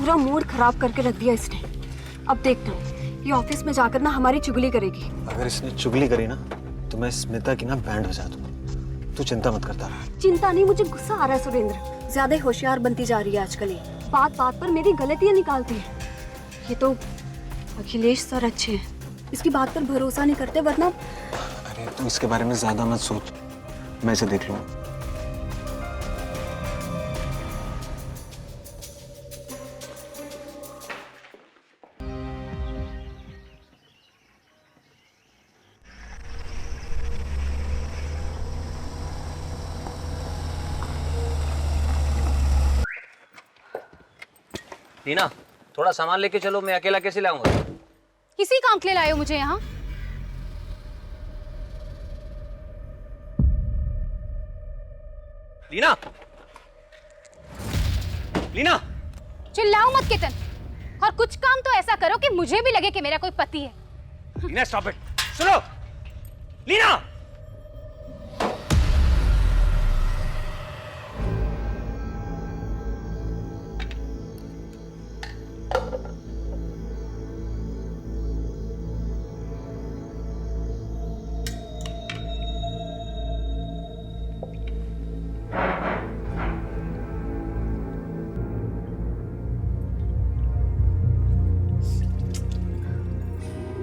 पूरा मूड खराब करके रख दिया इसने। अब देखना, ये ऑफिस में जाकर ना हमारी चुगली करेगी। अगर इसने चुगली करी ना तो मैं स्मिता की ना बैंड बजा दूंगा। तू चिंता मत करता रहा। चिंता नहीं, मुझे गुस्सा आ रहा है सुरेंद्र। ज्यादा होशियार बनती जा रही है आजकल ये। बात बात पर मेरी गलतियां निकालती है। ये तो अखिलेश सर अच्छे हैं, इसकी बात पर भरोसा नहीं करते, वरना। अरे तू इसके बारे में ज्यादा मत सोच, मैं इसे देख लूंगा। टीना, थोड़ा सामान लेके चलो, मैं अकेला कैसे लाऊंगा? किसी काम के लिए लाए हो मुझे यहाँ? लीना, लीना, चिल्लाओ मत केतन, और कुछ काम तो ऐसा करो कि मुझे भी लगे कि मेरा कोई पति है। लीना स्टॉप इट, सुनो, लीना।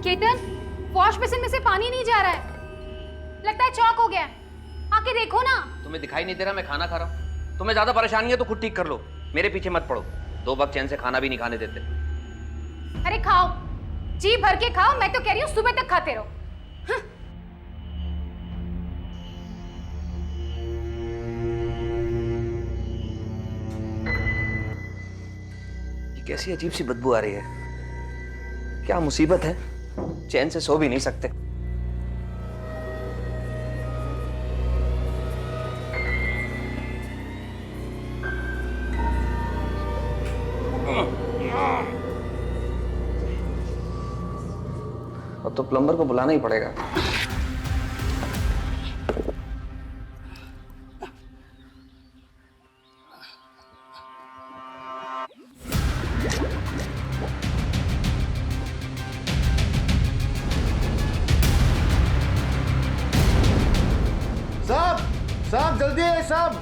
केतन, वॉश बेसिन में से पानी नहीं जा रहा है, लगता है चौक हो गया है। आके देखो ना। तुम्हें दिखाई नहीं दे रहा मैं खाना खा रहा हूँ? तुम्हें ज्यादा परेशानी है तो खुद ठीक कर लो, मेरे पीछे मत पड़ो। 2 वक्त चैन से खाना भी नहीं खाने देते। अरे खाओ, जी भर के खाओ, मैं तो कह रही हूँ सुबह तक खाते रहो। हाँ। ये कैसी अजीब सी बदबू आ रही है, क्या मुसीबत है? चैन से सो भी नहीं सकते। अब तो प्लम्बर को बुलाना ही पड़ेगा। साहब जल्दी है साहब।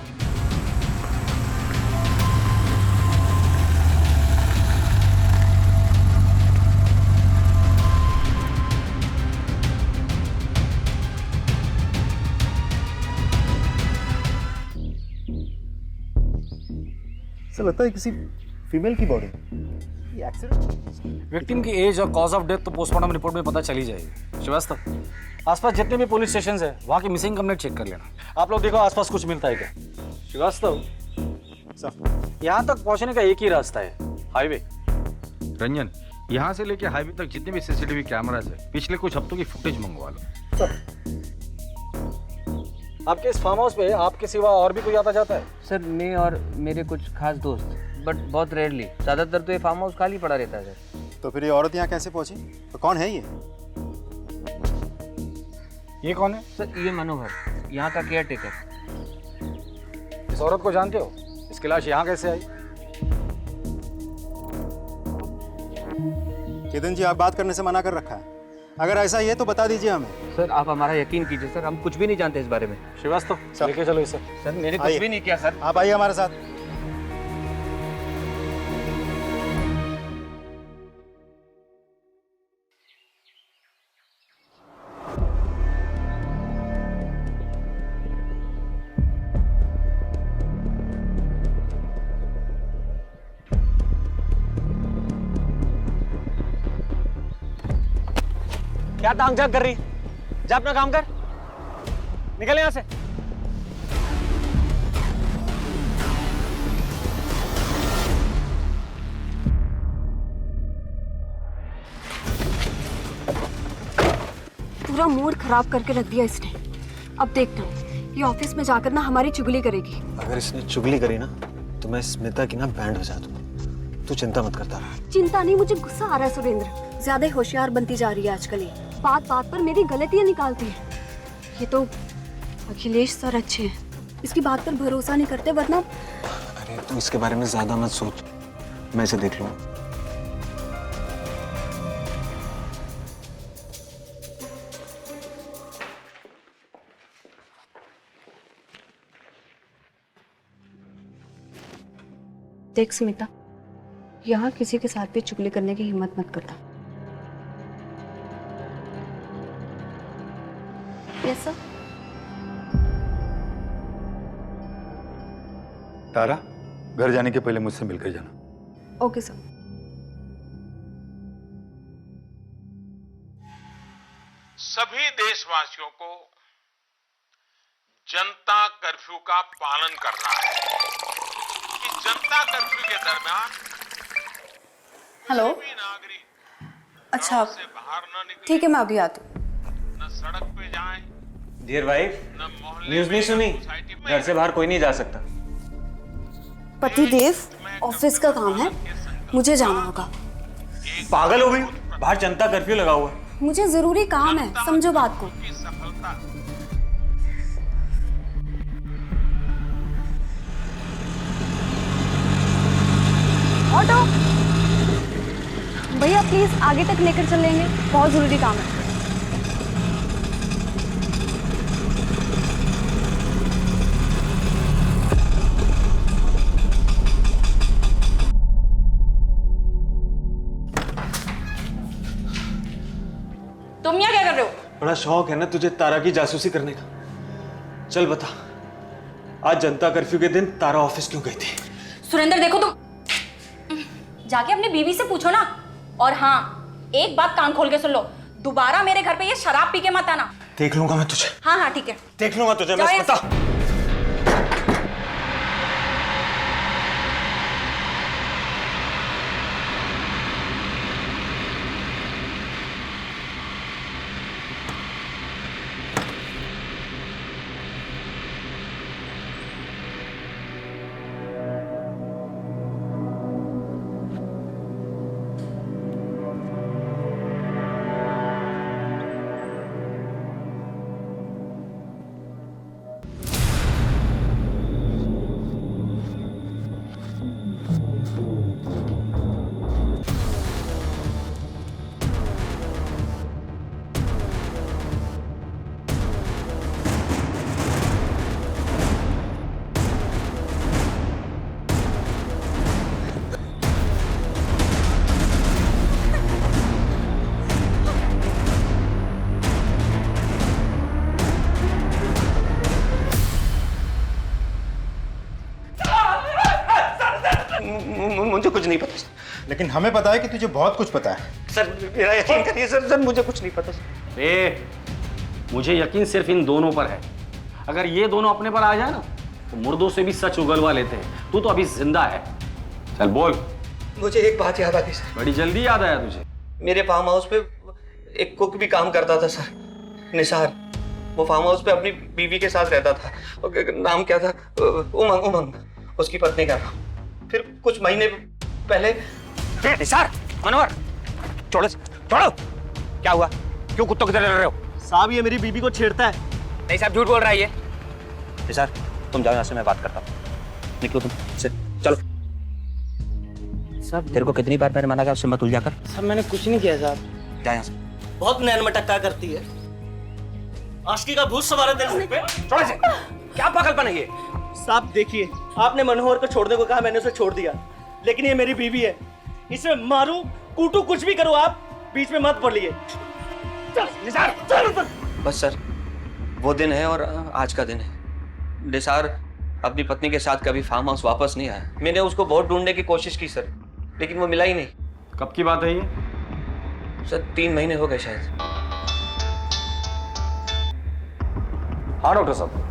ऐसा लगता है किसी फीमेल की बॉडी। ये एक्सीडेंट। विक्टिम की एज और कॉज ऑफ डेथ तो पोस्टमार्टम रिपोर्ट में पता चल ही जाएगी। श्रीवास्तव, आसपास जितने भी पुलिस स्टेशन है वहाँ की मिसिंग कंप्लेंट चेक कर लेना। आप लोग देखो आसपास कुछ मिलता है क्या। श्रीवास्तव, यहाँ तक पहुँचने का एक ही रास्ता है, हाईवे। रंजन, यहाँ से लेके हाईवे तक जितने भी सीसीटीवी कैमराज है पिछले कुछ हफ्तों की फुटेज मंगवा लो। आपके इस फार्म हाउस पे आपके सिवा और भी कोई आता जाता है? सर, मैं और मेरे कुछ खास दोस्त, बट बहुत रेयरली। ज्यादातर तो ये फार्म हाउस खाली पड़ा रहता है सर। तो फिर ये औरत यहाँ कैसे पहुंची? तो कौन है ये? ये कौन है? सर, ये मनोहर, यहाँ का केयर टेकर। इस औरत को जानते हो? इसकी लाश यहाँ कैसे आई? केतन जी, आप बात करने से मना कर रखा है। अगर ऐसा ही है तो बता दीजिए हमें। सर, आप हमारा यकीन कीजिए सर, हम कुछ भी नहीं जानते इस बारे में। श्रीवास्तव, लेके चलो इसे। सर, मैंने कुछ आइए। भी नहीं किया सर। आप आइए हमारे साथ। क्या टांग झांक कर रही? जा अपना काम कर, निकल यहां से। पूरा मूड खराब करके रख दिया इसने। अब देखना, ये ऑफिस में जाकर ना हमारी चुगली करेगी। अगर इसने चुगली करी ना तो मैं स्मिता की ना बैंड बजा दूंगा। तू चिंता मत करता रहा। चिंता नहीं, मुझे गुस्सा आ रहा है सुरेंद्र। ज्यादा होशियार बनती जा रही है आजकल ये। बात बात पर मेरी गलतियां निकालती है। ये तो अखिलेश सर अच्छे हैं, इसकी बात पर भरोसा नहीं करते, वरना। अरे तू इसके बारे में ज्यादा मत सोच, मैं इसे देख लूंगा। देख स्मिता, यहाँ किसी के साथ भी चुगली करने की हिम्मत मत करना। Yes sir. तारा, घर जाने के पहले मुझसे मिलकर जाना। Okay sir. सभी देशवासियों को जनता कर्फ्यू का पालन करना है कि जनता कर्फ्यू के दरमियान हेलो। कोई नागरिक अच्छा से बाहर न निकले, ठीक है, मैं अभी आती हूँ। न सड़क पे जाए, डियर वाइफ, न मोहल्ले न्यूज़ नहीं में, सुनी? सोसाइटी में। घर से बाहर कोई नहीं जा सकता। पतिदेव, ऑफिस का काम है, मुझे जाना होगा। पागल हो गई? बाहर जनता कर्फ्यू लगा हुआ है। मुझे जरूरी काम है, समझो बात को। की सफलता ऑटो भैया प्लीज आगे तक लेकर चलेंगे, बहुत जरूरी काम है। तुम यहाँ क्या कर रहे हो? बड़ा शौक है ना तुझे तारा की जासूसी करने का। चल बता, आज जनता कर्फ्यू के दिन तारा ऑफिस क्यों गई थी? सुरेंद्र देखो, तुम जाके अपनी बीवी से पूछो ना। और हाँ, एक बात कान खोल के सुन लो, दोबारा मेरे घर पे ये शराब पी के मत आना। देख लूंगा मैं तुझे। हाँ हाँ ठीक है, देख लूंगा तुझे जाओ मैं, यहाँ बता। मुझे कुछ नहीं पता। लेकिन हमें पता है कि तुझे बहुत कुछ पता है। सर मेरा यकीन करिए सर, मुझे कुछ नहीं पता सर। मुझे यकीन सिर्फ इन दोनों पर है। अगर ये दोनों अपने पर आ जाए ना तो मुर्दों से भी सच उगलवा लेते हैं। तू तो अभी जिंदा है। चल बोल। मुझे एक बात याद आ गई सर। बड़ी जल्दी याद आया तुझे? मेरे फार्म हाउस पे एक कुक भी काम करता था सर, निसार। वो फार्म हाउस पे अपनी बीवी के साथ रहता था। नाम क्या था? उमंग, उसकी पत्नी का नाम। फिर कुछ महीने पहले निसार, मनोहर, छोड़ो। क्या हुआ? क्यों कुत्तों की तरह लड़ रहे हो? साहब ये मेरी बीबी को छेड़ता है। नहीं साहब, झूठ बोल रहा है ये। निसार, तुम जाओ यहाँ से, मैं बात करता हूँ। निकलो तुम से, चलो। साहब तेरे को कितनी बार मैंने मना किया उससे मत उलझा कर। साहब मैंने कुछ नहीं किया साहब। जा यहाँ से। बहुत नैन मटक्का करती है, आशिकी का भूत सवार है दिल पे। छोड़ से। क्या पागलपन है ये? साहब देखिए, आपने मनोहर को छोड़ने को कहा, मैंने उसे छोड़ दिया। लेकिन ये मेरी बीवी है, इसे मारूं कूटू कुछ भी करो, आप बीच में मत पड़िए। बस सर, वो दिन है और आज का दिन है। निसार अपनी पत्नी के साथ कभी फार्म हाउस वापस नहीं आया। मैंने उसको बहुत ढूंढने की कोशिश की सर, लेकिन वो मिला ही नहीं। कब की बात है ये? सर 3 महीने हो गए शायद। हाँ डॉक्टर साहब,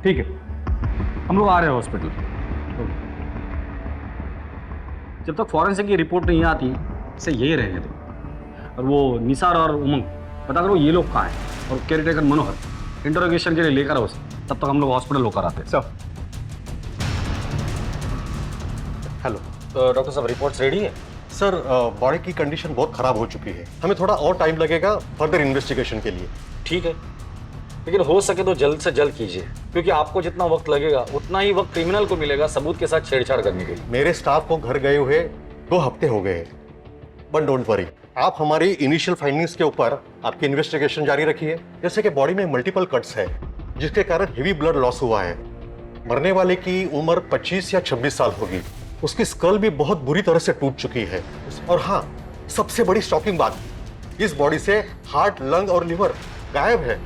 ठीक है, हम लोग आ रहे हैं हॉस्पिटल। जब तक फॉरेंसिक की रिपोर्ट नहीं आती इसे यही रहने दो। और वो निसार और उमंग पता करो ये लोग कहाँ हैं, और केयर टेकर मनोहर इंटरोगेशन के लिए लेकर आओ उसे। तब तक हम लोग हॉस्पिटल होकर आते हैं। सर हेलो, तो डॉक्टर साहब रिपोर्ट्स रेडी है? सर बॉडी की कंडीशन बहुत खराब हो चुकी है, हमें थोड़ा और टाइम लगेगा फर्दर इन्वेस्टिगेशन के लिए। ठीक है, लेकिन हो सके तो जल्द से जल्द कीजिए, क्योंकि आपको जितना वक्त लगेगा उतना ही वक्त क्रिमिनल को मिलेगा सबूत के साथ छेड़छाड़ करने के लिए। मेरे स्टाफ को घर गए हुए 2 हफ्ते हो गए, बट डोंट वरी, आप हमारी इनिशियल फाइंडिंग्स के ऊपर आपकी इन्वेस्टिगेशन जारी रखिए। जैसे कि बॉडी में मल्टीपल कट्स है जिसके कारण हेवी ब्लड लॉस हुआ है। मरने वाले की उम्र 25 या 26 साल होगी। उसकी स्कल भी बहुत बुरी तरह से टूट चुकी है। और हाँ, सबसे बड़ी शॉकिंग बात, इस बॉडी से हार्ट, लंग और लिवर गायब है।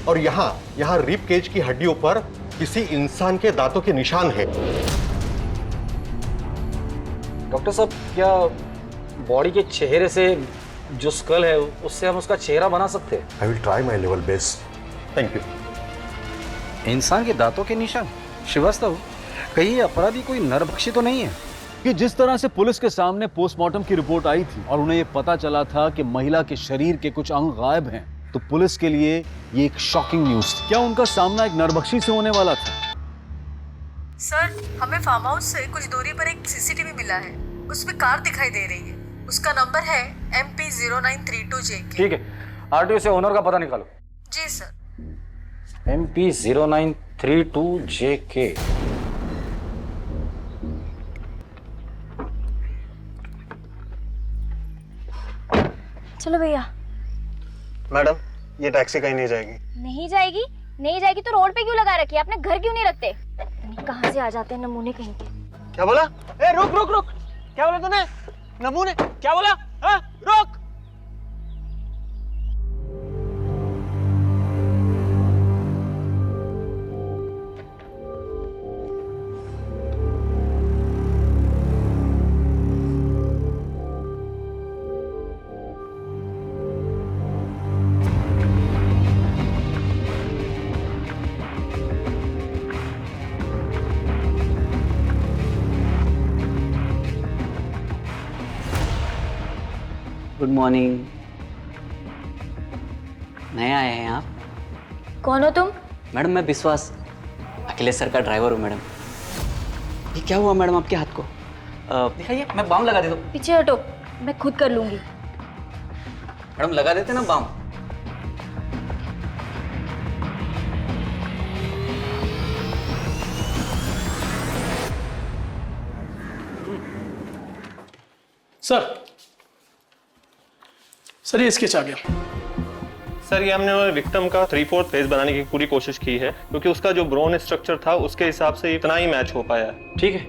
और यहाँ रिब केज की हड्डियों पर किसी इंसान के दांतों के निशान है। डॉक्टर साहब, क्या बॉडी के चेहरे से जो स्कल है उससे हम उसका चेहरा बना सकते हैं? I will try my level best. Thank you. इंसान के दांतों के निशान? श्रीवास्तव, कहीं ये अपराधी कोई नरभक्षी तो नहीं है? कि जिस तरह से पुलिस के सामने पोस्टमार्टम की रिपोर्ट आई थी और उन्हें ये पता चला था कि महिला के शरीर के कुछ अंग गायब हैं, तो पुलिस के लिए ये एक शॉकिंग न्यूज़ थी। क्या उनका सामना एक नरभक्षी से होने वाला था? सर, हमें फार्म हाउस से कुछ दूरी पर एक सीसीटीवी मिला है। उसमें कार दिखाई दे रही है। उसका नंबर है MP0932JK। ठीक है, आरटीओ से ओनर का पता निकालो। जी सर। MP0932JK। चलो भैया। मैडम, ये टैक्सी कहीं नहीं जाएगी। नहीं जाएगी? नहीं जाएगी तो रोड पे क्यों लगा रखी है? आपने घर क्यों नहीं रखते? कहाँ से आ जाते हैं नमूने कहीं के। क्या बोला? ए, रुक रुक रुक, क्या बोला तूने? नमूने क्या बोला? हाँ, रुक। Good morning. नए आए हैं आप? कौन हो तुम? मैडम, मैं विश्वास, अखिलेश सर का ड्राइवर हूँ। मैडम, ये क्या हुआ मैडम आपके हाथ को? दिखाइए, मैं बाम लगा देता हूँ। पीछे हटो, मैं खुद कर लूंगी। मैडम, लगा देते ना बाम। सर ये स्केच आ गया। सर, ये हमने विक्टिम का 3/4 फेस बनाने की पूरी कोशिश की है, क्योंकि उसका जो ब्रोन स्ट्रक्चर था उसके हिसाब से इतना ही मैच हो पाया है। ठीक है,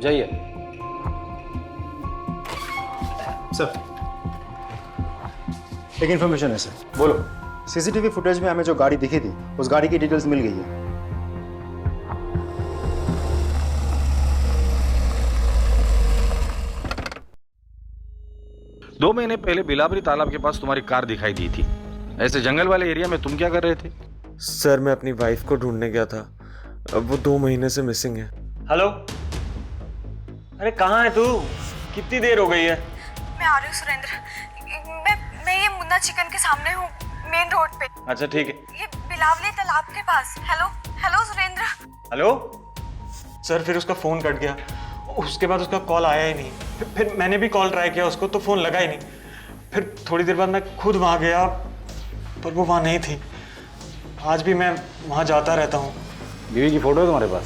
जाइए। सर, एक इन्फॉर्मेशन है सर। बोलो। सीसीटीवी फुटेज में हमें जो गाड़ी दिखी थी, उस गाड़ी की डिटेल्स मिल गई है। 2 महीने पहले बिलावरी तालाब के पास तुम्हारी कार दिखाई दी थी। ऐसे जंगल वाले एरिया में तुम क्या कर रहे थे? सर, मैं अपनी वाइफ को ढूंढने गया था। अब वो 2 महीने से मिसिंग है। हेलो, अरे कहाँ है तू? कितनी देर हो गई है? मैं आ रही हूँ सुरेंद्र। मैं ये मुन्ना चिकन के सामने हूँ, मेन रोड पे। अच्छा ठीक है। ये बिलावली तालाब के पास। Hello hello Surendra. Hello sir, फिर उसका फोन कट गया। उसके बाद उसका कॉल आया ही नहीं। फिर मैंने भी कॉल ट्राई किया उसको, तो फोन लगा ही नहीं। फिर थोड़ी देर बाद मैं खुद वहाँ गया, पर वो वहाँ नहीं थी। आज भी मैं वहाँ जाता रहता हूँ। बीवी की फोटो है तुम्हारे पास?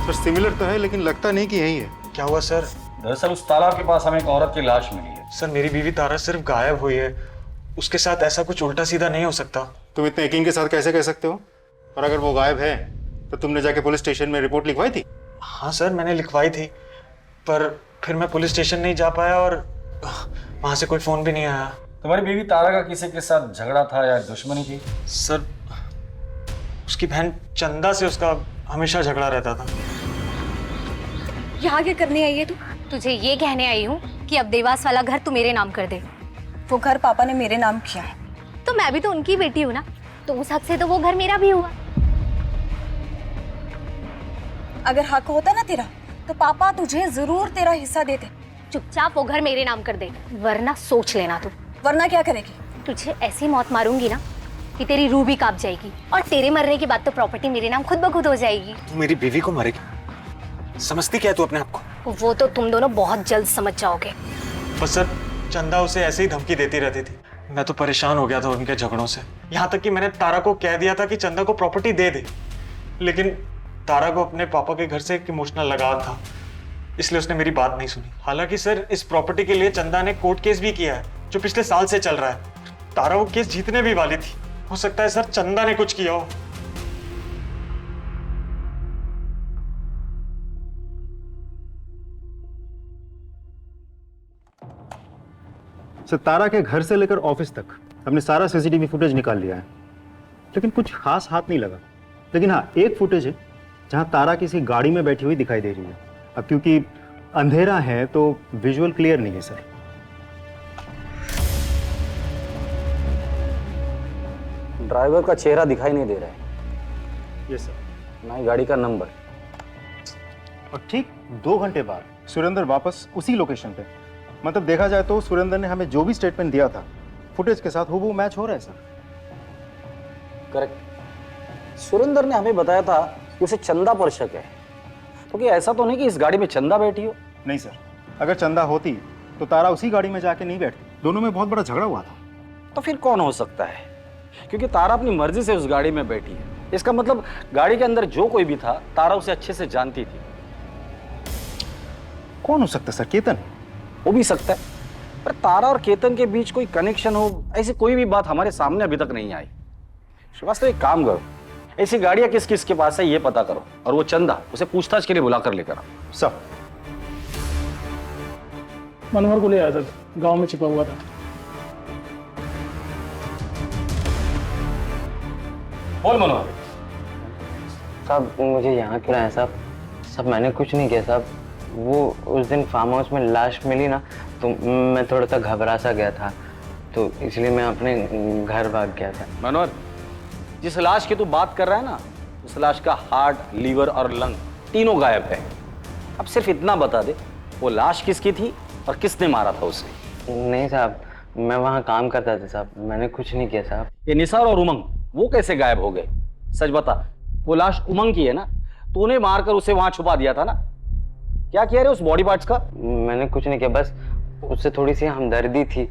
सर, सिमिलर तो है लेकिन लगता नहीं कि यही है। क्या हुआ सर? दरअसल उस तालाब के पास हमें एक औरत की लाश मिली है। सर, मेरी बीवी तारा सिर्फ गायब हुई है। उसके साथ ऐसा कुछ उल्टा सीधा नहीं हो सकता। तुम इतने यकीन के साथ कैसे कह सकते हो? और अगर वो गायब है तो तुमने जाके पुलिस स्टेशन में रिपोर्ट लिखवाई थी? हाँ सर, मैंने लिखवाई थी, पर फिर मैं पुलिस स्टेशन नहीं जा पाया और वहाँ से कोई फोन भी नहीं आया। तुम्हारी बीवी तारा का किसी के साथ झगड़ा था या दुश्मनी थी? सर, उसकी बहन चंदा से उसका हमेशा झगड़ा रहता था। यहाँ क्या करने आई है तू? तुझे ये कहने आई हूँ कि अब देवास वाला घर तू मेरे नाम कर दे। वो घर पापा ने मेरे नाम किया है। तो मैं भी तो उनकी बेटी हूँ ना, तो उस हक से तो वो घर मेरा भी हुआ। अगर हक होता ना तेरा, तो पापा तुझे जरूर तेरा हिस्सा देते। चुपचाप वो घर मेरे नाम कर दे, वरना सोच लेना तू। वरना क्या करेगी? तुझे ऐसी मौत मारूंगी ना कि तेरी रूह भी कांप जाएगी, और तेरे मरने के बाद तो प्रॉपर्टी मेरे नाम खुद ब खुद हो जाएगी। तू मेरी बीवी को मारेगी? समझती क्या है तू अपने आप को? वो तो तुम दोनों बहुत जल्द समझ जाओगे। बस सर, चंदा उसे ऐसे ही धमकी देती रहती थी। मैं तो परेशान हो गया था उनके झगड़ों से। यहाँ तक कि मैंने तारा को कह दिया था कि चंदा को प्रॉपर्टी दे दे, लेकिन तारा को अपने पापा के घर से एक इमोशनल लगाव था, इसलिए उसने मेरी बात नहीं सुनी। हालांकि सर, इस प्रॉपर्टी के लिए चंदा ने कोर्ट केस भी किया है जो पिछले साल से चल रहा है। तारा वो केस जीतने भी वाली थी। हो सकता है सर चंदा ने कुछ किया हो। सर, तारा के घर से लेकर ऑफिस तक हमने सारा सीसीटीवी फुटेज निकाल लिया है, लेकिन कुछ खास हाथ नहीं लगा। लेकिन हाँ, एक फुटेज है जहां तारा किसी गाड़ी में बैठी हुई दिखाई दे रही है। अब क्योंकि अंधेरा है तो विजुअल क्लियर नहीं है सर। ड्राइवर का चेहरा दिखाई नहीं दे रहा है। Yes sir. ना ही गाड़ी का नंबर। और ठीक 2 घंटे बाद सुरेंद्र वापस उसी लोकेशन पे। मतलब देखा जाए तो सुरेंद्र ने हमें जो भी स्टेटमेंट दिया था फुटेज के साथ हूबहू मैच हो रहा है सर। करेक्ट। सुरेंद्र ने हमें बताया था कि उसे चंदा पर शक है, तो क्या ऐसा तो नहीं कि इस गाड़ी में चंदा बैठी हो? नहीं सर, अगर चंदा होती तो तारा उसी गाड़ी में जाके नहीं बैठती। दोनों में बहुत बड़ा झगड़ा हुआ था। तो फिर कौन हो सकता है? क्योंकि तारा अपनी मर्जी से उस गाड़ी में बैठी है, इसका मतलब गाड़ी के अंदर जो कोई भी था तारा उसे अच्छे से जानती थी। कौन हो सकता है सर? केतन हो भी सकता है, पर तारा और केतन के बीच कोई कनेक्शन हो, ऐसी कोई भी बात हमारे सामने अभी तक नहीं आई। श्रीवास्तव, एक काम करो, ऐसी गाड़ियां किस किस के पास है ये पता करो, और वो चंदा उसे पूछताछ के लिए बुलाकर लेकर आओ। सब मनोहर को ले आया था, गांव में छिपा हुआ था। बोल मनोहर। साहब, मुझे यहाँ क्यों लाया साहब? सब मैंने कुछ नहीं किया साहब। वो उस दिन फार्म हाउस में लाश मिली ना, तो मैं थोड़ा सा घबरा सा गया था, तो इसलिए मैं अपने घर भाग गया था। मनोहर, जिस लाश की तू बात कर रहा है ना, उस लाश का हार्ट, लीवर और लंग तीनों गायब है। अब सिर्फ इतना बता दे, वो लाश किसकी थी और किसने मारा था उसे? नहीं साहब, मैं वहाँ काम करता था साहब, मैंने कुछ नहीं किया साहब। ये निसार और उमंग वो कैसे गायब हो गए? सच बता, वो लाश उमंग की है ना? तूने मारकर उसे वहां छुपा दिया था ना? क्या किया रे उस बॉडी पार्ट्स का? मैंने कुछ नहीं किया, बस उससे थोड़ी सी हमदर्दी थी।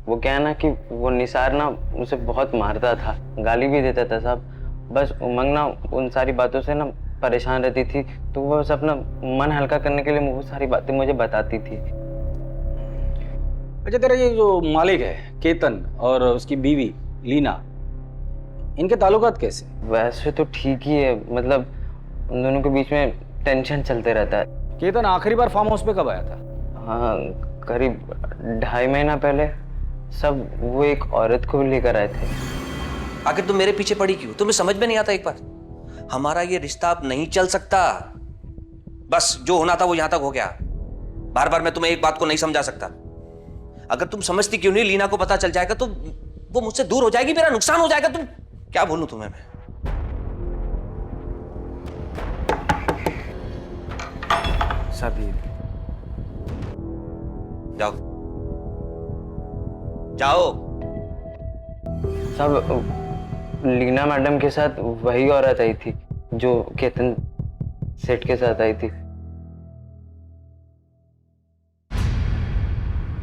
वो क्या है ना कि वो निसार ना उसे बहुत मारता था, गाली भी देता था साहब। बस उमंग ना उन सारी बातों से ना परेशान रहती थी, तो वो बस अपना मन हल्का करने के लिए वो सारी बातें मुझे बताती थी। अच्छा, तेरा ये जो मालिक है केतन और उसकी बीवी लीना, इनके ताल्लुकात कैसे? वैसे तो ठीक ही है, मतलब उन दोनों के बीच में टेंशन चलते रहता है। केतन आखिरी बार फार्म हाउस पे कब आया था? हाँ, करीब 2.5 महीना पहले। सब वो एक औरत को लेकर आए थे। आखिर तुम मेरे पीछे पड़ी क्यों? तुम्हें समझ में नहीं आता? एक बार हमारा ये रिश्ता अब नहीं चल सकता। बस जो होना था वो यहां तक हो गया। बार बार मैं तुम्हें एक बात को नहीं समझा सकता। अगर तुम समझती क्यों नहीं, लीना को पता चल जाएगा तो वो मुझसे दूर हो जाएगी, मेरा नुकसान हो जाएगा। तुम क्या बोलूं तुम्हें मैं? सभी जाओ जाओ। सब लीना मैडम के साथ वही औरत आई थी जो केतन सेठ के साथ आई थी।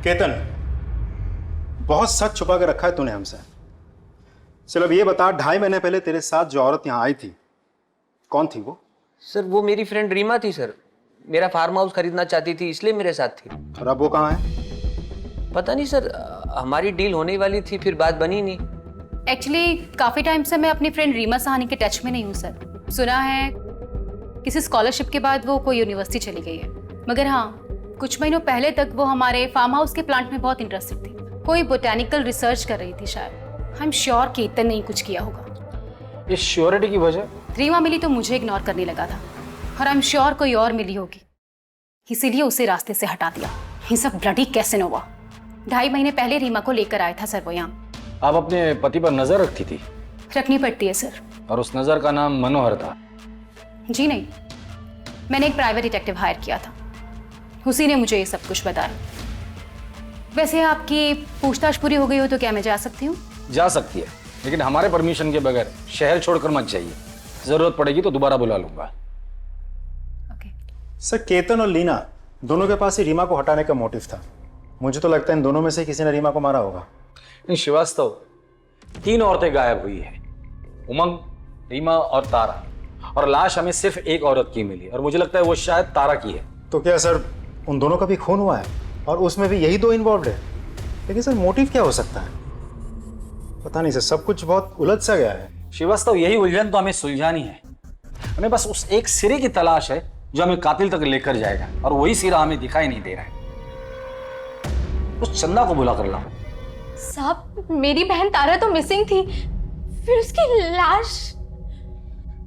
केतन, बहुत सच छुपा के रखा है तूने हमसे। चल अब ये बता, 2.5 महीने पहले तेरे साथ जो औरत यहाँ आई थी, कौन थी वो? सर, वो मेरी फ्रेंड रीमा थी सर। मेरा फार्म हाउस खरीदना चाहती थी, इसलिए मेरे साथ थी। और अब वो कहाँ है? पता नहीं सर, हमारी डील होने वाली थी, फिर बात बनी नहीं। एक्चुअली काफी टाइम से मैं अपनी फ्रेंड रीमा साहनी के टच में नहीं हूँ सर। सुना है किसी स्कॉलरशिप के बाद वो कोई यूनिवर्सिटी चली गई है, मगर हाँ, कुछ महीनों पहले तक वो हमारे फार्म हाउस के प्लांट में बहुत इंटरेस्टेड थी। कोई बोटेनिकल रिसर्च कर रही थी शायद। आई एम श्योर केतन ने कुछ किया होगा। इस श्योरिटी की वजह? रीमा मिली तो मुझे इग्नोर करने लगा था, और आई एम श्योर कोई और मिली होगी, इसीलिए उसे रास्ते से हटा दिया। ये सब ब्लडी कैसेनोवा 2.5 महीने पहले रीमा को लेकर आया था सर वो यहाँ। आप अपने पति पर नजर रखती थी? रखनी पड़ती है सर। और उस नजर का नाम मनोहर था? जी नहीं, मैंने एक प्राइवेट डिटेक्टिव हायर किया था, उसी ने मुझे ये सब कुछ बताया। वैसे आपकी पूछताछ पूरी हो गई हो तो क्या मैं जा सकती हूँ? जा सकती है, लेकिन हमारे परमिशन के बगैर शहर छोड़कर मत जाइए। जरूरत पड़ेगी तो दोबारा बुला लूंगा। सर केतन और लीना दोनों के पास ही रीमा को हटाने का मोटिव था। मुझे तो लगता है इन दोनों में से किसी ने रीमा को मारा होगा। नहीं श्रीवास्तव, 3 औरतें गायब हुई है, उमंग, रीमा और तारा, और लाश हमें सिर्फ एक औरत की मिली और मुझे लगता है वो शायद तारा की है। तो क्या सर उन दोनों का भी खून हुआ है और उसमें भी यही 2 इन्वॉल्व है? लेकिन सर मोटिव क्या हो सकता है? पता नहीं सर, सब कुछ बहुत उलझ सा गया है। श्रीवास्तव, यही उलझन तो हमें सुलझानी है। हमें बस उस एक सिरे की तलाश है जो हमें कातिल तक लेकर जाएगा, और वही सिरा हमें दिखाई नहीं दे रहा है। उस चंदा को बुला कर लाओ। साहब, मेरी बहन तारा तो मिसिंग थी, फिर उसकी लाश।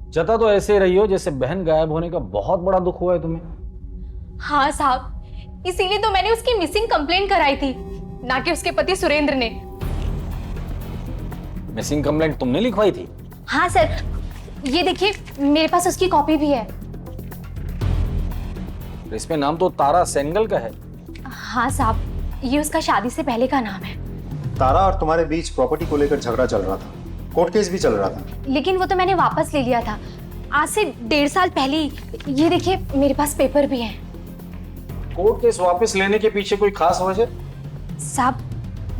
जता तो ऐसे रही हो जैसे बहन गायब होने का बहुत बड़ा दुख हुआ है तुम्हें। हाँ साहब, इसीलिए तो मैंने उसकी मिसिंग कंप्लेंट कराई थी, ना कि उसके पति सुरेंद्र ने। मिसिंग कंप्लेंट तुमने लिखवाई थी? हाँ सर, ये देखिए मेरे पास उसकी कॉपी भी है। इसमें नाम तो तारा सेंगल का है। हाँ साहब, ये उसका शादी से पहले का नाम है। तारा और तुम्हारे बीच प्रॉपर्टी को लेकर झगड़ा चल रहा था, कोर्ट केस भी चल रहा था। लेकिन वो तो मैंने वापस ले लिया था, आज से 1.5 साल पहले ही। ये देखिए मेरे पास पेपर भी हैं। कोर्ट केस वापस लेने के पीछे कोई खास वजह? साहब,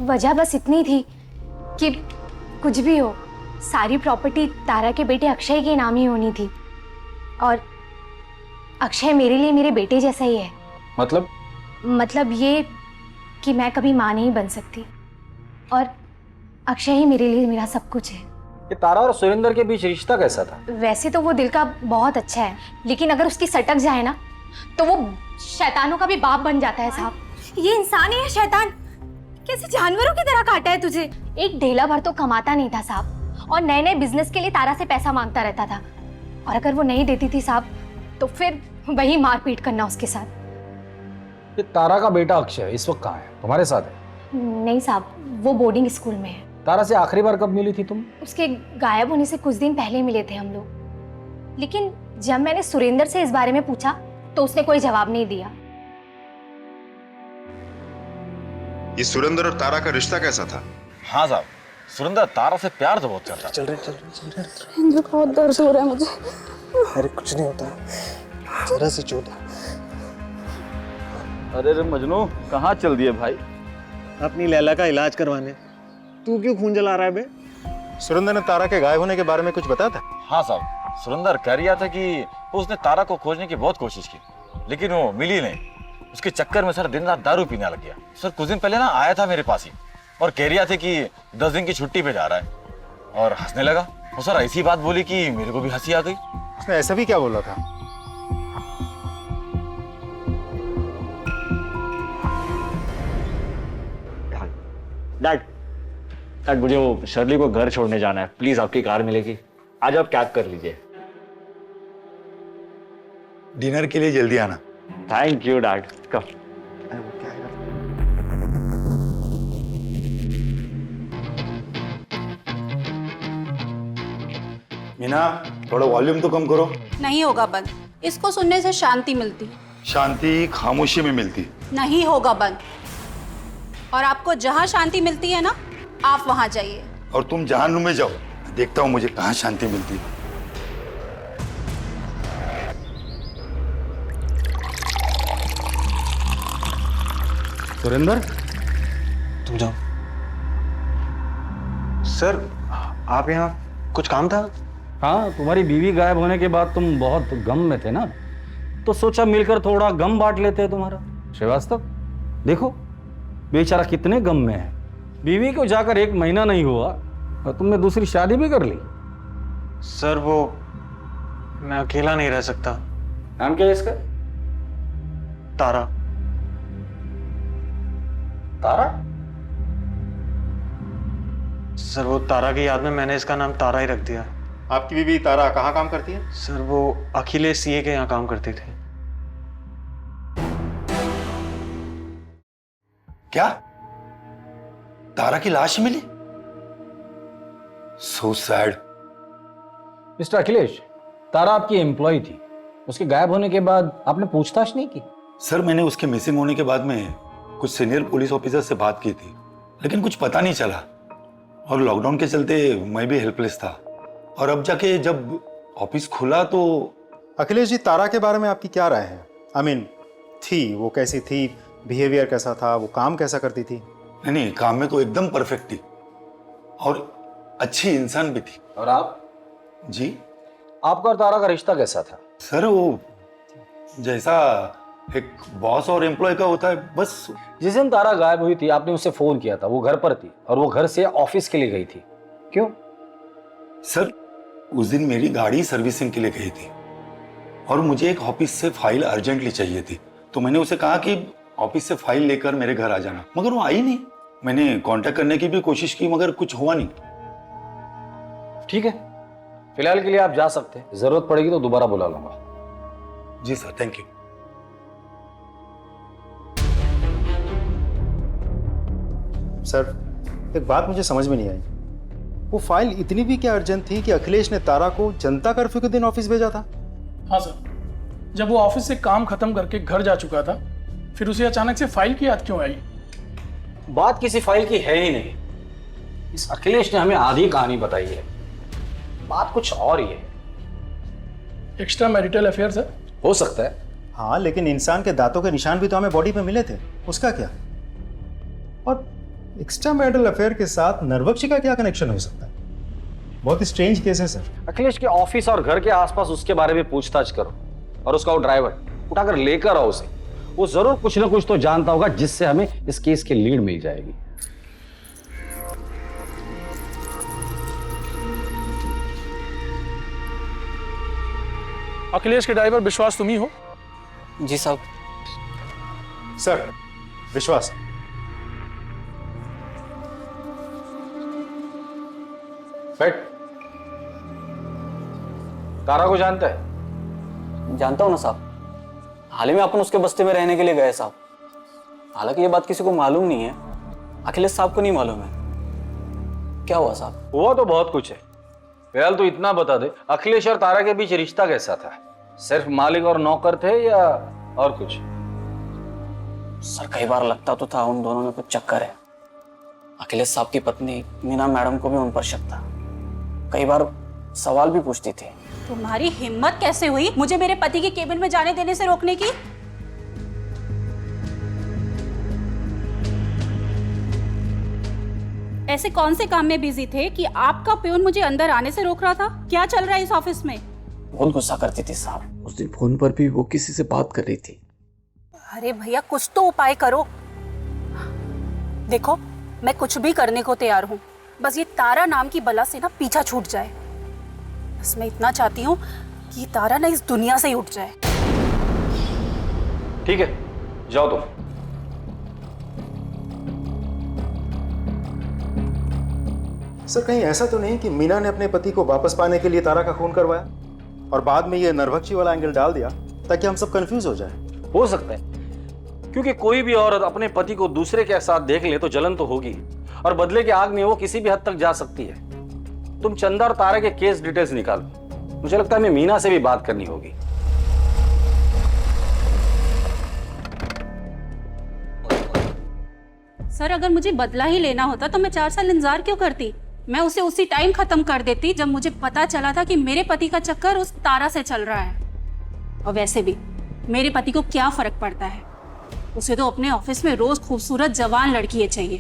वजह बस इतनी थी कि कुछ भी हो, सारी प्रॉपर्टी तारा के बेटे अक्षय के नाम ही होनी थी, और अक्षय मेरे लिए मेरे बेटे जैसा ही है। मतलब ये कि मैं कभी माँ नहीं बन सकती, और अक्षय ही मेरे लिए मेरा सब कुछ है। ये तारा और सुरेंद्र के बीच रिश्ता कैसा था? वैसे तो वो दिल का बहुत अच्छा है, लेकिन अगर उसकी सटक जाए ना तो वो शैतानों का भी बाप बन जाता है साहब। ये इंसान ही है शैतान, कैसे जानवरों की तरह काटा है तुझे। एक ढेला भर तो कमाता नहीं था साहब, और नए नए बिजनेस के लिए तारा से पैसा मांगता रहता था, और अगर वो नहीं देती थी साहब तो फिर वही मारपीट करना उसके साथ। ये तारा का बेटा अक्षय इस वक्त कहाँ है? तुम्हारे साथ है? नहीं साहब, वो बोर्डिंग स्कूल में है। तारा से आखिरी बार कब मिली थी तुम? उसके गायब होने से कुछ दिन पहले मिले थे हम लोग, लेकिन जब मैंने सुरेंद्र से इस बारे में पूछा तो उसने कोई जवाब नहीं दिया। ये सुरेंद्र और तारा का रिश्ता कैसा था? हाँ साहब, सुरेंद्र तारा से प्यार तो बहुत करता। चल रहे बहुत दर्द हो रहा है मुझे। अरे कुछ नहीं होता, जरा सी चोट है। अरे मजनू, कहाँ चल दिए भाई? अपनी लैला का इलाज करवाने। तू क्यों खून जला रहा है बे? सुरेंद्र ने तारा के गायब होने के बारे में कुछ बताया था? हाँ साहब, सुरेंद्र कह रहा था कि उसने तारा को खोजने की बहुत कोशिश की, लेकिन वो मिली नहीं। उसके चक्कर में सर दिन रात दारू पीने लग गया। सर कुछ दिन पहले ना आया था मेरे पास ही, और कह रहा था कि 10 दिन की छुट्टी पे जा रहा है, और हंसने लगा। वो सर ऐसी बात बोली कि मेरे को भी हंसी आ गई। उसने ऐसा भी क्या बोला था? डैड, मुझे वो शर्ली को घर छोड़ने जाना है, प्लीज आपकी कार मिलेगी? आज आप कैब कर लीजिए। डिनर के लिए जल्दी आना। Thank you dad. Come. Meena, थोड़ा वॉल्यूम तो कम करो। नहीं होगा बंद, इसको सुनने से शांति मिलती। शांति खामोशी में मिलती। नहीं होगा बंद, और आपको जहां शांति मिलती है ना, आप वहां जाइए। और तुम जहां में जाओ, देखता हूं मुझे कहां शांति मिलती है। सुरेंद्र, तुम जाओ। सर, आप यहाँ कुछ काम था? हाँ, तुम्हारी बीवी गायब होने के बाद तुम बहुत गम में थे ना, तो सोचा मिलकर थोड़ा गम बांट लेते हैं तुम्हारा। श्रीवास्तव, देखो बेचारा कितने गम में है। बीवी को जाकर 1 महीना नहीं हुआ और तुमने दूसरी शादी भी कर ली। सर वो मैं अकेला नहीं रह सकता। नाम क्या है इसका? तारा। तारा? सर वो तारा की याद में मैंने इसका नाम तारा ही रख दिया। आपकी बीवी तारा कहाँ काम करती है? सर वो अखिलेश सीए के यहाँ काम करते थे। क्या तारा की लाश मिली? So sad. Mister Akhilesh, Tara आपकी एम्प्लॉय थी, उसके गायब होने के बाद आपने पूछताछ नहीं की? सर मैंने उसके मिसिंग होने के बाद में कुछ सीनियर पुलिस ऑफिसर से बात की थी, लेकिन कुछ पता नहीं चला, और लॉकडाउन के चलते मैं भी हेल्पलेस था। और अब जाके जब ऑफिस खुला तो। अखिलेश जी, तारा के बारे में आपकी क्या राय है? आई मीन थी, वो कैसी थी, बिहेवियर कैसा था, वो काम कैसा करती थी? नहीं, काम में तो एकदम परफेक्ट थी और अच्छी इंसान भी थी। और आप जी? आपका और तारा का रिश्ता कैसा था? सर वो जैसा एक बॉस और एम्प्लॉय का होता है, बस। जिस दिन तारा गायब हुई थी आपने उसे फोन किया था, वो घर पर थी और वो घर से ऑफिस के लिए गई थी, क्यों? सर उस दिन मेरी गाड़ी सर्विसिंग के लिए गई थी और मुझे एक ऑफिस से फाइल अर्जेंटली चाहिए थी, तो मैंने उसे कहा कि ऑफिस से फाइल लेकर मेरे घर आ जाना, मगर वो आई नहीं। मैंने कांटेक्ट करने की भी कोशिश की मगर कुछ हुआ नहीं। ठीक है, फिलहाल के लिए आप जा सकते हैं, जरूरत पड़ेगी तो दोबारा बुला लूंगा। जी सर, थैंक यू। सर एक बात मुझे समझ में नहीं आई, वो फाइल इतनी भी क्या अर्जेंट थी कि अखिलेश ने तारा को जनता कर्फ्यू के दिन ऑफिस भेजा था? हाँ सर, जब वो ऑफिस से काम खत्म करके घर जा चुका था, फिर उसे अचानक से फाइल की याद क्यों आई? बात किसी फाइल की है ही नहीं। इस अखिलेश ने हमें आधी कहानी बताई है, बात कुछ और ही है। Extra marital affair sir? हो सकता है। हाँ, लेकिन इंसान के दांतों के निशान भी तो हमें बॉडी पे मिले थे, उसका क्या? और एक्स्ट्रा मैरिटल अफेयर के साथ नरबख्शी का क्या कनेक्शन हो सकता है? बहुत स्ट्रेंज केस है सर। अखिलेश के ऑफिस और घर के आसपास उसके बारे में पूछताछ करो और उसका वो ड्राइवर उठाकर लेकर आओ उसे। वो जरूर कुछ ना कुछ तो जानता होगा जिससे हमें इस केस की लीड मिल जाएगी। अखिलेश के ड्राइवर विश्वास तुम ही हो? जी साहब। सर विश्वास, बैठ। तारा को जानता है? जानता हूं ना साहब, हाल ही में अपन उसके बस्ती में रहने के लिए गए साहब। हालांकि ये बात किसी को मालूम नहीं है, अखिलेश साहब को नहीं मालूम है। क्या हुआ साहब? हुआ तो बहुत कुछ है, फिलहाल तो इतना बता दे, अखिलेश और तारा के बीच रिश्ता कैसा था? सिर्फ मालिक और नौकर थे या और कुछ? सर कई बार लगता तो था उन दोनों में कुछ चक्कर है। अखिलेश साहब की पत्नी मीना मैडम को भी उन पर शक था, कई बार सवाल भी पूछती थी। तुम्हारी हिम्मत कैसे हुई मुझे मेरे पति के केबिन में जाने देने से रोकने की? ऐसे कौन से काम में बिजी थे कि आपका प्यून मुझे अंदर आने से रोक रहा था? क्या चल रहा है इस ऑफिस में? बहुत गुस्सा करती थी साहब। उस दिन फोन पर भी वो किसी से बात कर रही थी। अरे भैया कुछ तो उपाय करो। देखो मैं कुछ भी करने को तैयार हूँ, बस ये तारा नाम की बला से ना पीछा छूट जाए। बस मैं इतना चाहती हूँ कि तारा ना इस दुनिया से ही उठ जाए। ठीक है, जाओ तुम। सर कहीं ऐसा तो नहीं कि मीना ने अपने पति को वापस पाने के लिए तारा का खून करवाया और बाद में ये नरभक्षी वाला एंगल डाल दिया ताकि हम सब कंफ्यूज हो जाए? हो सकता है, क्योंकि कोई भी औरत अपने पति को दूसरे के साथ देख ले तो जलन तो होगी, और बदले की आग में वो किसी भी हद तक जा सकती है। तुम चंदा और तारा के केस डिटेल्स निकालो, मुझे लगता है हमें मीना से भी बात करनी होगी। सर अगर मुझे बदला ही लेना होता तो मैं 4 साल इंतजार क्यों करती? मैं उसे उसी टाइम खत्म कर देती जब मुझे पता चला था कि मेरे पति का चक्कर उस तारा से चल रहा है। और वैसे भी मेरे पति को क्या फर्क पड़ता है, उसे तो अपने ऑफिस में रोज खूबसूरत जवान लड़की चाहिए।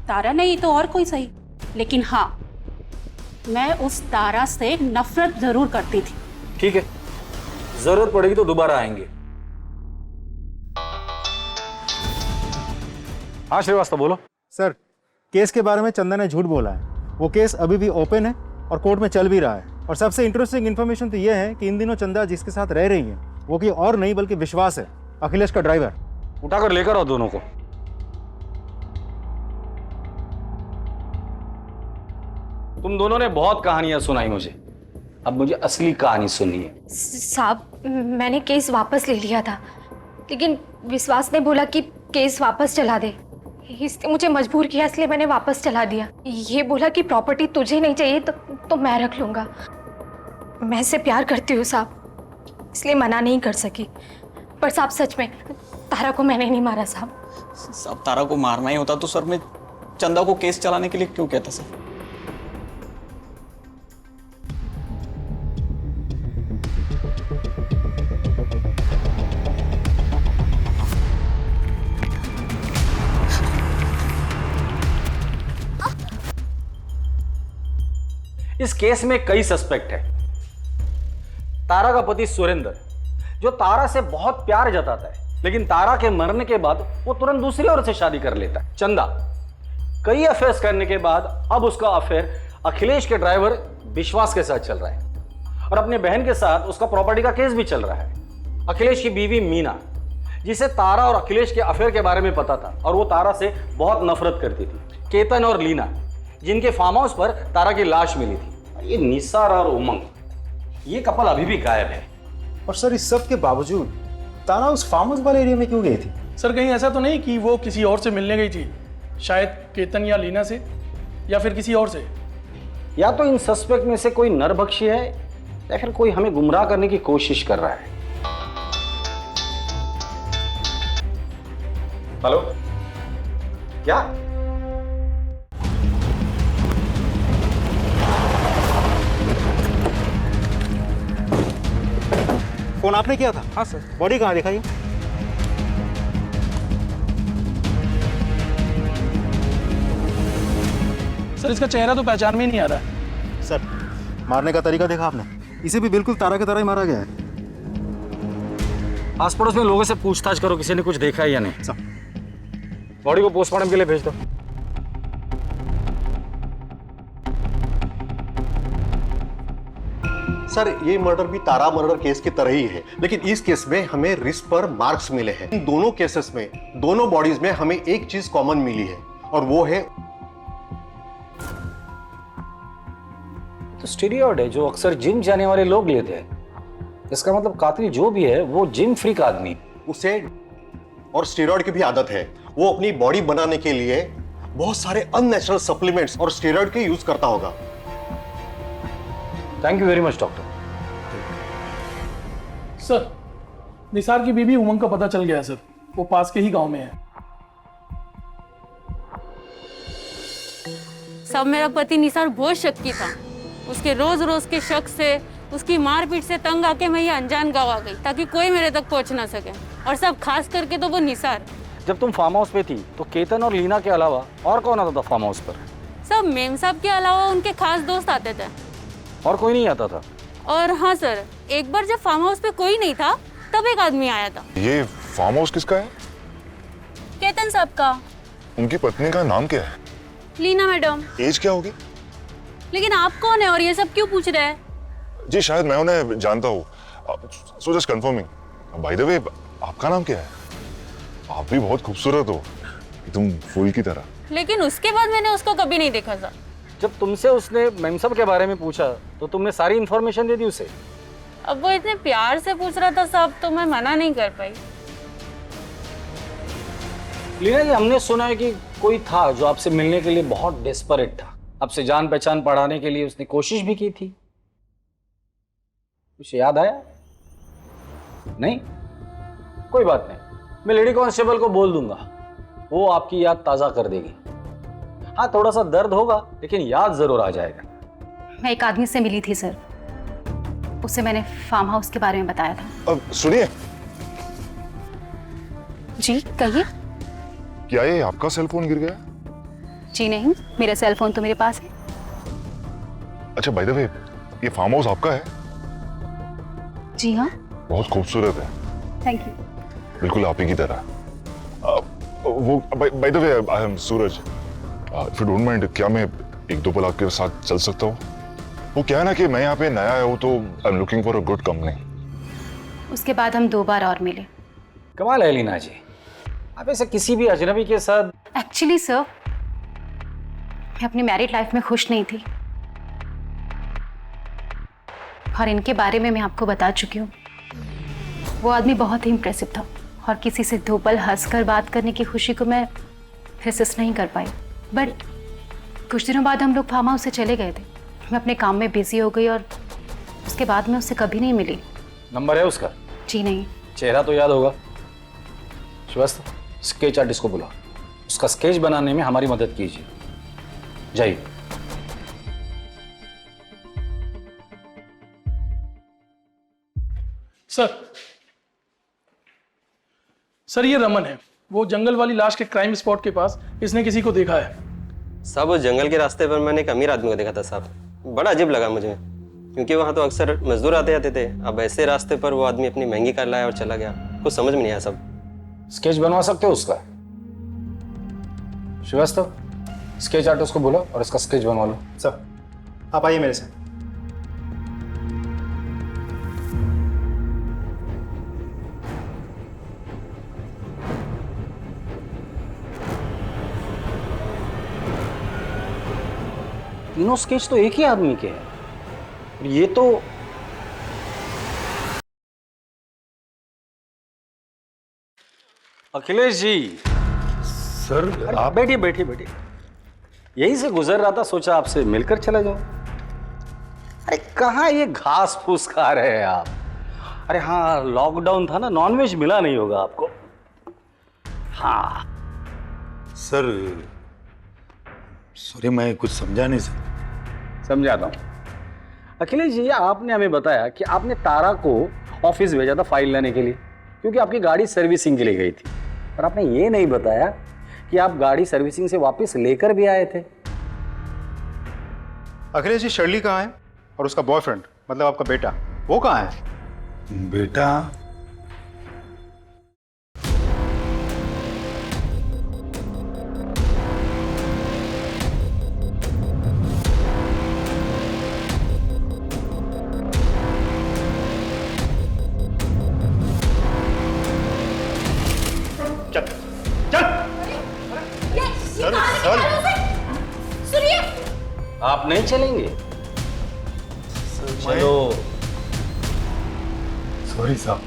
तारा नहीं तो और कोई सही, लेकिन हाँ मैं उस तारा से नफरत जरूर करती थी। ठीक है, जरूरत पड़ेगी तो दोबारा आएंगे। हाँ श्रीवास्तव बोलो। सर केस के बारे में चंदा ने झूठ बोला है, वो केस अभी भी ओपन है और कोर्ट में चल भी रहा है। और सबसे इंटरेस्टिंग इन्फॉर्मेशन तो यह है कि इन दिनों चंदा जिसके साथ रह रही है वो कोई और नहीं बल्कि विश्वास है, अखिलेश का ड्राइवर। उठाकर लेकर आओ दोनों को। तुम दोनों ने बहुत कहानियां सुनाई मुझे, अब मुझे असली कहानी सुनिए। साहब मैंने केस वापस ले लिया था, लेकिन विश्वास ने बोला कि केस वापस चला दे, इसने मुझे मजबूर किया, इसलिए मैंने वापस चला दिया। ये बोला कि प्रॉपर्टी तुझे नहीं चाहिए तो मैं रख लूंगा। मैं इससे प्यार करती हूँ साहब, इसलिए मना नहीं कर सकी। पर साहब सच में तारा को मैंने नहीं मारा साहब। साहब तारा को मारना ही होता तो सर मैं चंदा को केस चलाने के लिए क्यों कहता सर? इस केस में कई सस्पेक्ट है। तारा का पति सुरेंद्र, जो तारा से बहुत प्यार जताता है, लेकिन तारा के मरने के बाद वो तुरंत दूसरी औरत से शादी कर लेता है, चंदा। कई अफेयर्स करने के बाद अब उसका अफेयर अखिलेश के ड्राइवर विश्वास के साथ चल रहा है, और अपने बहन के साथ उसका प्रॉपर्टी का केस भी चल रहा है। अखिलेश की बीवी मीना, जिसे तारा और अखिलेश के अफेयर के बारे में पता था और वो तारा से बहुत नफरत करती थी। केतन और लीना, जिनके फार्म हाउस पर तारा की लाश मिली थी। ये निसार और उमंग, ये कपल अभी भी गायब है। और सर इस सब के बावजूद तारा उस फार्म हाउस वाले एरिया में क्यों गई थी? सर कहीं ऐसा तो नहीं कि वो किसी और से मिलने गई थी, शायद केतन या लीना से, या फिर किसी और से। या तो इन सस्पेक्ट में से कोई नरभक्षी है या फिर कोई हमें गुमराह करने की कोशिश कर रहा है। हेलो, क्या? फोन आपने किया था? हाँ सर। बॉडी कहाँ दिखाई? सर इसका चेहरा तो पहचान में ही नहीं आ रहा है। सर मारने का तरीका देखा आपने? इसे भी बिल्कुल तारा की तरह ही मारा गया है। आस पड़ोस में लोगों से पूछताछ करो, किसी ने कुछ देखा है या नहीं। सर बॉडी को पोस्टमार्टम के लिए भेज दो। सर ये मर्डर भी तारा मर्डर केस की तरह ही है, लेकिन इस केस में हमें रिस्ट पर मार्क्स मिले हैं। इन दोनों केसेस में दोनों बॉडीज में हमें एक चीज कॉमन मिली है, और वो है तो स्टीरियड है जो अक्सर जिम जाने वाले लोग लेते हैं। इसका मतलब कातिल जो भी है वो जिम फ्रीक आदमी। उसे और स्टेरॉइड की भी आदत है। वो अपनी बॉडी बनाने के लिए बहुत सारे अननेचुरल सप्लीमेंट्स और स्टेरॉइड के यूज करता होगा। Thank you very much doctor. Sir Nisar की बीवी उमंग का पता चल गया है सर, वो पास के ही गांव में है। सब मेरा पति निसार बहुत शक्की था। उसके रोज रोज के शक से, उसकी मारपीट से तंग आके मैं ये अनजान गाँव आ गई ताकि कोई मेरे तक पहुंच ना सके, और सब खास करके तो वो निसार। जब तुम फार्म हाउस पे थी तो केतन और लीना के अलावा और कौन आता था फार्म हाउस पर? सब मेम साहब के अलावा उनके खास दोस्त आते थे। और कोई नहीं आता था? और हाँ सर, एक बार जब फार्म हाउस पे कोई नहीं था तब एक आदमी आया था। ये फार्म हाउस किसका है? केतन साहब का। उनकी पत्नी का नाम क्या है? लीना मैडम। एज क्या होगी? लेकिन आप कौन है और ये सब क्यों पूछ रहे हैं? जी शायद मैं उन्हें जानता हूँ, so just confirming. By the way आपका नाम क्या है? आप भी बहुत खूबसूरत हो, तुम फूल की तरह। लेकिन उसके बाद मैंने उसको कभी नहीं देखा था। जब तुमसे उसने मेमसाब के बारे में पूछा तो तुमने सारी इंफॉर्मेशन दे दी उसे? अब वो इतने प्यार से पूछ रहा था साहब, तो मैं मना नहीं कर पाई। लीना जी, हमने सुना है कि कोई था जो आपसे मिलने के लिए बहुत डेस्परेट था, आपसे जान पहचान बढ़ाने के लिए उसने कोशिश भी की थी। कुछ याद आया? नहीं? कोई बात नहीं, मैं लेडी कांस्टेबल को बोल दूंगा, वो आपकी याद ताजा कर देगी। हाँ थोड़ा सा दर्द होगा लेकिन याद जरूर आ जाएगा। मैं एक आदमी से मिली थी सर, उसे मैंने फार्म हाउस के बारे में बताया था। अब सुनिए। जी कहिए। क्या ये आपका सेल फोन गिर गया? जी नहीं, मेरा सेल फोन तो मेरे पास है। अच्छा बाय द वे, ये फार्म हाउस आपका है? जी हाँ। बहुत खूबसूरत है। Thank you. बिल्कुल आप ही की तरह। वो bye the way I am Suraj. If you don't mind, क्या मैं एक दो पल आपके साथ चल सकता हूँ? वो क्या है ना कि मैं यहाँ पे नया आया हूँ तो I am looking for a good company. उसके बाद हम 2 बार और मिले। कमाल है लीना जी, आप ऐसे किसी भी अजनबी के साथ। एक्चुअली सर, मैं अपनी मैरिड लाइफ में खुश नहीं थी, और इनके बारे में मैं आपको बता चुकी हूँ। वो आदमी बहुत ही इम्प्रेसिव था, और किसी से 2 पल हंसकर बात करने की खुशी को मैं रेसिस्ट नहीं कर पाई। बट कुछ दिनों बाद हम लोग फार्म हाउस से चले गए थे। मैं अपने काम में बिजी हो गई और उसके बाद मैं उससे कभी नहीं मिली। नंबर है उसका? जी नहीं। चेहरा तो याद होगा। श्रीवास्तव, स्केच आर्टिस्ट को बुला, उसका स्केच बनाने में हमारी मदद कीजिए। जाइए। सर ये रमन है, वो जंगल वाली लाश के क्राइम स्पॉट के पास इसने किसी को देखा है। साहब उस जंगल के रास्ते पर मैंने एक अमीर आदमी को देखा था साहब। बड़ा अजीब लगा मुझे, क्योंकि वहाँ तो अक्सर मजदूर आते जाते थे। अब ऐसे रास्ते पर वो आदमी अपनी महंगी कार लाया और चला गया, कुछ समझ में नहीं आया। सब स्केच बनवा सकते हो उसका? श्रीवास्तव, स्केच आर्टिस्ट को बोलो और इसका स्केच बनवा लो। सर आप आइए मेरे साथ। तीनों स्केच तो एक ही आदमी के हैं। ये तो अखिलेश जी। सर आप बैठिए बैठिए बैठिए। यहीं से गुजर रहा था, सोचा आपसे मिलकर चला जाओ। अरे कहाँ ये घास फूस खा रहे हैं आप? अरे हाँ, लॉकडाउन था ना, नॉनवेज मिला नहीं होगा आपको। हाँ सर सॉरी, मैं कुछ समझा नहीं सर। समझाता हूँ। अखिलेश जी, आपने हमें बताया कि आपने तारा को ऑफिस भेजा था फाइल लाने के लिए, क्योंकि आपकी गाड़ी सर्विसिंग के लिए गई थी। पर आपने ये नहीं बताया कि आप गाड़ी सर्विसिंग से वापस लेकर भी आए थे। अखिलेश जी, शर्ली कहाँ है? और उसका बॉयफ्रेंड, मतलब आपका बेटा, वो कहाँ है? बेटा आप नहीं चलेंगे? चलो। सॉरी साहब,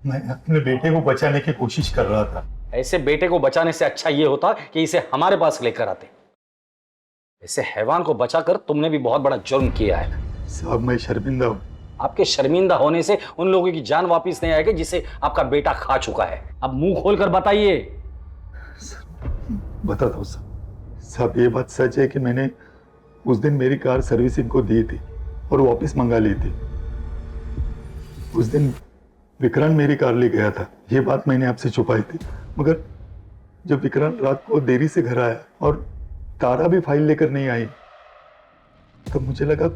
मैं अपने बेटे को बचाने की कोशिश कर रहा था। ऐसे बेटे को बचाने से अच्छा ये होता कि इसे हमारे पास लेकर आते। ऐसे हैवान को बचाकर तुमने भी बहुत बड़ा जुर्म किया है। साहब मैं शर्मिंदा हूँ। आपके शर्मिंदा होने से उन लोगों की जान वापस नहीं आएगी जिसे आपका बेटा खा चुका है। अब मुंह खोलकर बताइए। बताता हूँ साहब, ये बात सच है कि मैंने उस दिन मेरी कार सर्विसिंग को दी थी और वापस मंगा ली थी। उस दिन विक्रांत मेरी कार ले गया था, ये बात मैंने आपसे छुपाई थी। मगर जब विक्रांत रात को देरी से घर आया और तारा भी फाइल लेकर नहीं आई, तब मुझे लगा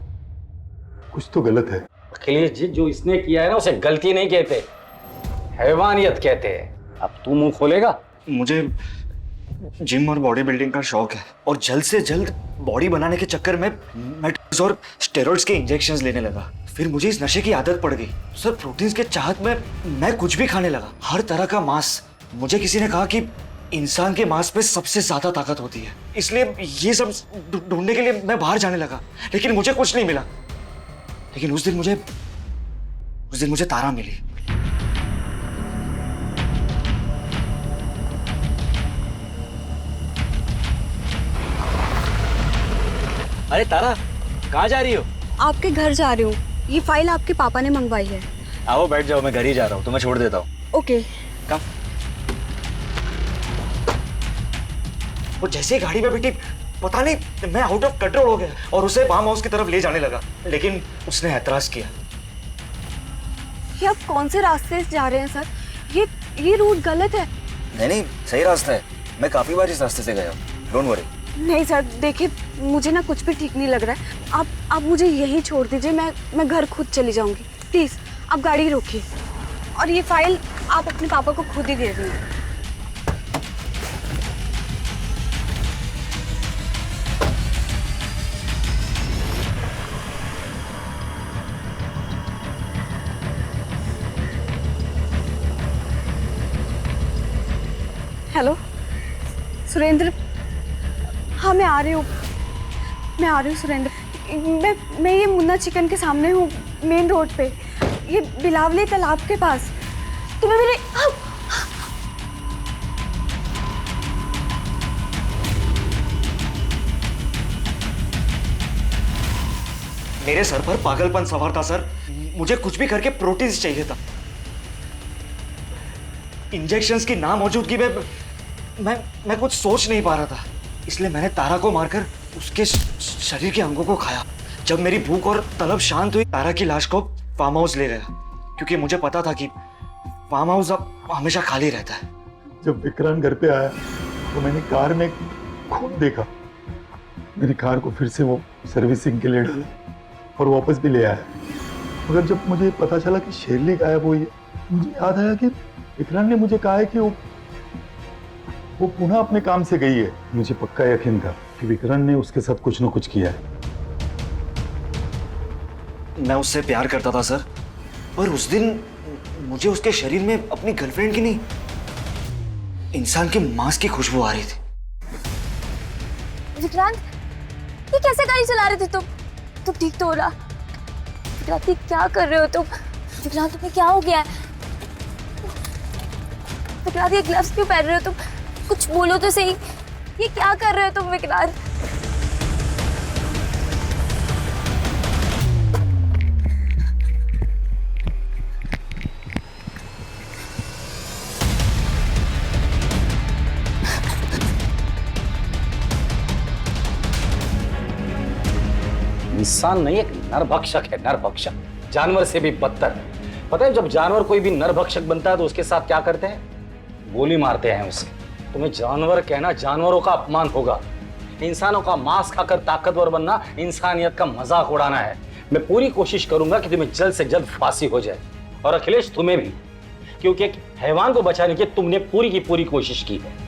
कुछ तो गलत है। अखिलेश जी, जो इसने किया है ना, उसे गलती नहीं कहते, हैवानियत कहते हैं। अब तू मुंह खोलेगा? मुझे जिम और बॉडी बिल्डिंग का शौक है और जल्द से जल्द बॉडी बनाने के चक्कर में मैं ड्रग्स और स्टेरॉइड्स के इंजेक्शंस लेने लगा। फिर मुझे इस नशे की आदत पड़ गई सर। प्रोटीन्स के चाहत में मैं कुछ भी खाने लगा, हर तरह का मांस। मुझे किसी ने कहा कि इंसान के मांस पे सबसे ज्यादा ताकत होती है, इसलिए ये सब ढूंढने के लिए मैं बाहर जाने लगा, लेकिन मुझे कुछ नहीं मिला। लेकिन उस दिन मुझे तारा मिली। अरे तारा, कहाँ जा रही हो? आपके घर जा रही हूँ। ये फाइल आपके पापा ने मंगवाई है। आओ बैठ जाओ, मैं घर ही जा रहा हूँ, तुम्हें छोड़ देता हूँ। ओके। कम। वो जैसे गाड़ी में बैठी, पता नहीं मैं आउट ऑफ कंट्रोल हो गया और उसे फार्म हाउस की तरफ ले जाने लगा, लेकिन उसने ऐतराज किया। ये आप कौन से रास्ते से जा रहे हैं सर? ये रूट गलत है। नहीं, सही रास्ता है। मैं काफी बार इस रास्ते से गया हूँ, डोंट वरी। नहीं सर, देखिए मुझे ना कुछ भी ठीक नहीं लग रहा है। आप मुझे यहीं छोड़ दीजिए, मैं घर खुद चली जाऊंगी। प्लीज आप गाड़ी रोकिए और ये फाइल आप अपने पापा को खुद ही दे दीजिए। हेलो सुरेंद्र, हाँ मैं आ रही हूँ सुरेंद्र। मैं ये मुन्ना चिकन के सामने हूँ, मेन रोड पे, ये बिलावली तालाब के पास। तुम्हें मेरे सर पर पागलपन सवार था सर। मुझे कुछ भी करके प्रोटीन्स चाहिए था। इंजेक्शंस की नामौजूदगी में मैं कुछ सोच नहीं पा रहा था, इसलिए मैंने तारा को मारकर उसके शरीर के अंगों को खाया। जब मेरी भूख और तलब शांत हुई, तारा की लाश को फार्म हाउस ले गया, क्योंकि मुझे पता था कि फार्म हाउस अब हमेशा खाली रहता है। जब विक्रांत घर पे आया तो मैंने कार में खून देखा। मेरी कार को फिर से वो सर्विसिंग के लिए डाला और वापस भी ले आया। मगर जब मुझे पता चला कि शेरली गायब हुई है, मुझे याद आया कि विक्रांत ने मुझे कहा है कि वो पुनः अपने काम से गई है। मुझे पक्का यकीन था कि विक्रांत ने उसके साथ कुछ न कुछ किया है। मैं उससे प्यार करता था सर, पर उस दिन मुझे उसके शरीर में अपनी गर्लफ्रेंड की नहीं, इंसान के मांस की खुशबू आ रही थी। विक्रांत, ये कैसे गाड़ी चला रहे थे तुम? तुम ठीक तो हो रहा? विक्रांत, ये क्या कर रहे हो तुम? विक्रांत, तुम्हें क्या हो गया है? विक्रांत, ये ग्लव्स क्यों पहन रहे हो तुम? कुछ बोलो तो सही, ये क्या कर रहे हो तुम विक्रांत? इंसान नहीं, एक नरभक्षक है, नरभक्षक। जानवर से भी बदतर। पता है जब जानवर कोई भी नरभक्षक बनता है तो उसके साथ क्या करते हैं? गोली मारते हैं उसे। तुम्हें जानवर कहना जानवरों का अपमान होगा। इंसानों का मांस खाकर ताकतवर बनना इंसानियत का मजाक उड़ाना है। मैं पूरी कोशिश करूंगा कि तुम्हें जल्द से जल्द फांसी हो जाए, और अखिलेश तुम्हें भी, क्योंकि एक हैवान को बचाने की तुमने पूरी की पूरी कोशिश की है।